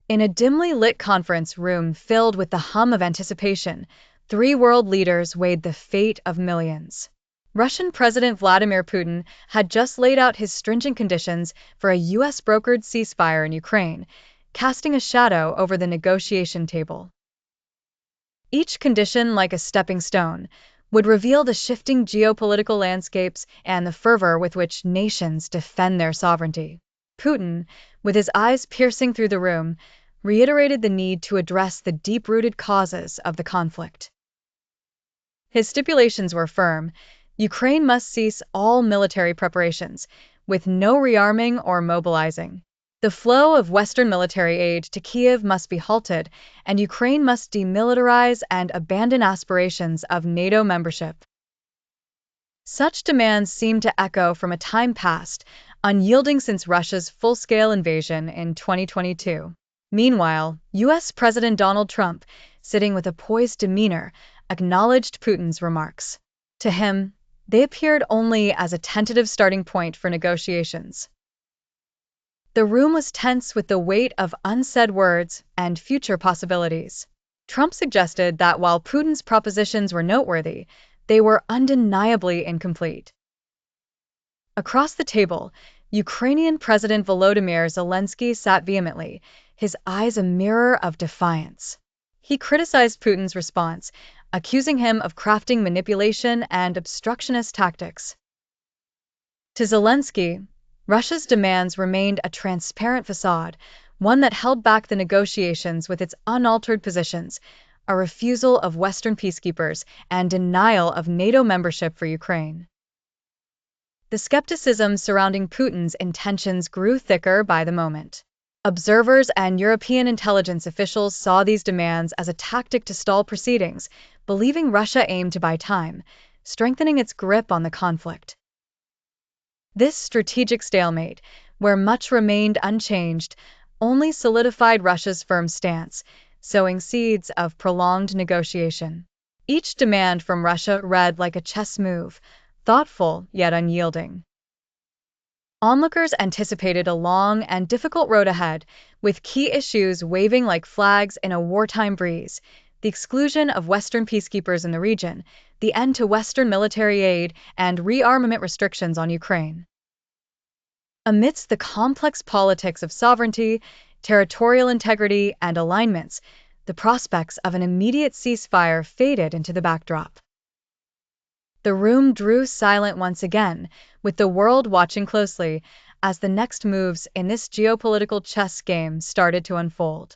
In a dimly lit conference room filled with the hum of anticipation, three world leaders weighed the fate of millions. Russian President Vladimir Putin had just laid out his stringent conditions for a U.S.-brokered ceasefire in Ukraine, casting a shadow over the negotiation table. Each condition, like a stepping stone, would reveal the shifting geopolitical landscapes and the fervor with which nations defend their sovereignty. Putin, with his eyes piercing through the room, reiterated the need to address the deep-rooted causes of the conflict. His stipulations were firm. Ukraine must cease all military preparations, with no rearming or mobilizing. The flow of Western military aid to Kyiv must be halted, and Ukraine must demilitarize and abandon aspirations of NATO membership. Such demands seem to echo from a time past, unyielding since Russia's full-scale invasion in 2022. Meanwhile, U.S. President Donald Trump, sitting with a poised demeanor, acknowledged Putin's remarks. To him, they appeared only as a tentative starting point for negotiations. The room was tense with the weight of unsaid words and future possibilities. Trump suggested that while Putin's propositions were noteworthy, they were undeniably incomplete. Across the table, Ukrainian President Volodymyr Zelensky sat vehemently, his eyes a mirror of defiance. He criticized Putin's response, accusing him of crafting manipulation and obstructionist tactics. To Zelensky, Russia's demands remained a transparent facade, one that held back the negotiations with its unaltered positions, a refusal of Western peacekeepers and denial of NATO membership for Ukraine. The skepticism surrounding Putin's intentions grew thicker by the moment. Observers and European intelligence officials saw these demands as a tactic to stall proceedings, believing Russia aimed to buy time, strengthening its grip on the conflict. This strategic stalemate, where much remained unchanged, only solidified Russia's firm stance, sowing seeds of prolonged negotiation. Each demand from Russia read like a chess move, thoughtful yet unyielding. Onlookers anticipated a long and difficult road ahead, with key issues waving like flags in a wartime breeze: the exclusion of Western peacekeepers in the region, the end to Western military aid, and rearmament restrictions on Ukraine. Amidst the complex politics of sovereignty, territorial integrity, and alignments, the prospects of an immediate ceasefire faded into the backdrop. The room drew silent once again, with the world watching closely as the next moves in this geopolitical chess game started to unfold.